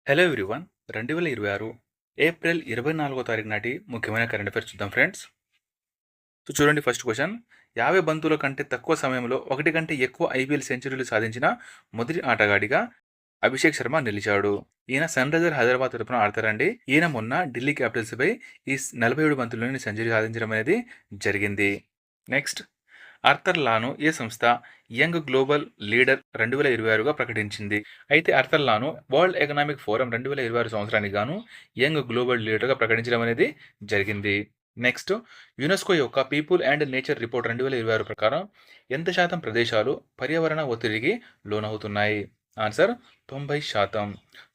Hello everyone 2026 April 24 తారీఖు నాటి ముఖ్యమైన కరెంట్ అఫైర్స్ చూద్దాం ఫ్రెండ్స్. సో చూడండి, ఫస్ట్ క్వశ్చన్. 50 బంతుల కంటే తక్కువ సమయంలో ఒకటి కంటే ఎక్కువ ఐపీఎల్ సెంచరీలు సాధించిన మొదటి ఆటగాడిగా అభిషేక్ శర్మ నిలిచాడు. ఈయన సన్ రైజర్ హైదరాబాద్ తరపున ఆడతారండి. ఈయన మొన్న ఢిల్లీ క్యాపిటల్స్ పై ఈ 47 బంతుల్లోని సెంచరీ సాధించడం అనేది జరిగింది. నెక్స్ట్, ఆర్థర్ లాను ఏ సంస్థ యంగ్ గ్లోబల్ లీడర్ 2026గా ప్రకటించింది. అయితే ఆర్థర్ లాను వరల్డ్ ఎకనామిక్ ఫోరం 2026 సంవత్సరానికి గాను యంగ్ గ్లోబల్ లీడర్గా ప్రకటించడం అనేది జరిగింది. నెక్స్ట్, యునెస్కో యొక్క పీపుల్ అండ్ నేచర్ రిపోర్ట్ 2026 ప్రకారం ఎంత శాతం ప్రదేశాలు పర్యావరణ ఒత్తిడికి లోనవుతున్నాయి? ఆన్సర్ 90%.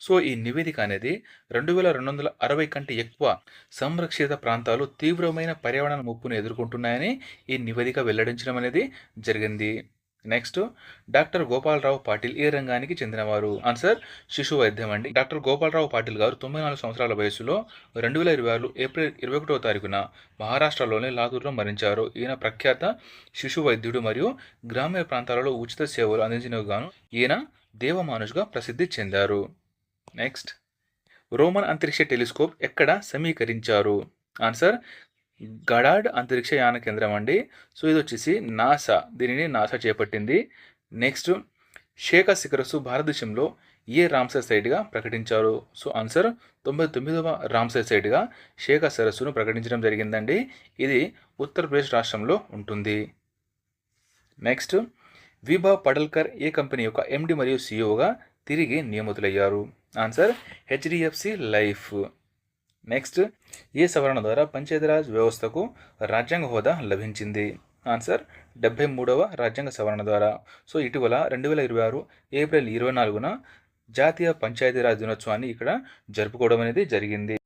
సో ఈ నివేదిక అనేది 2260 కంటే ఎక్కువ సంరక్షిత ప్రాంతాలు తీవ్రమైన పర్యావరణ ముప్పును ఎదుర్కొంటున్నాయని ఈ నివేదిక వెల్లడించడం అనేది జరిగింది. నెక్స్ట్, డాక్టర్ గోపాలరావు పాటిల్ ఏ రంగానికి చెందినవారు? ఆన్సర్ శిశు వైద్యం అండి. డాక్టర్ గోపాలరావు పాటిల్ గారు 94 సంవత్సరాల వయసులో 2026 ఏప్రిల్ 21వ తారీఖున మహారాష్ట్రలోని లాతూర్లో మరణించారు. ఈయన ప్రఖ్యాత శిశు వైద్యుడు మరియు గ్రామీణ ప్రాంతాలలో ఉచిత సేవలు అందించినకు గాను ఈయన దేవమానుష్గా ప్రసిద్ధి చెందారు. నెక్స్ట్, రోమన్ అంతరిక్ష టెలిస్కోప్ ఎక్కడ సమీకరించారు? ఆన్సర్ గడాడ్ అంతరిక్ష యాన కేంద్రం అండి. సో ఇది వచ్చేసి దీనిని నాసా చేపట్టింది. నెక్స్ట్, షేక శిఖరస్సు భారతదేశంలో ఏ రామ్సర్ సైట్గా ప్రకటించారు? సో ఆన్సర్ 99వ రామ్సర్ సైట్గా షేక సరస్సును ప్రకటించడం జరిగిందండి. ఇది ఉత్తరప్రదేశ్ రాష్ట్రంలో ఉంటుంది. నెక్స్ట్, విభా పడల్కర్ ఏ కంపెనీ యొక్క ఎండి మరియు సిఇఓగా తిరిగి నియమితులయ్యారు? Answer HDFC life. నెక్స్ట్, ఏ సవరణ ద్వారా పంచాయతీరాజ్ వ్యవస్థకు రాజ్యాంగ హోదా లభించింది? ఆన్సర్ 73వ రాజ్యాంగ సవరణ ద్వారా. సో ఇటీవల 2026 ఏప్రిల్ 24న జాతీయ పంచాయతీరాజ్ దినోత్సవాన్ని ఇక్కడ జరుపుకోవడం అనేది జరిగింది.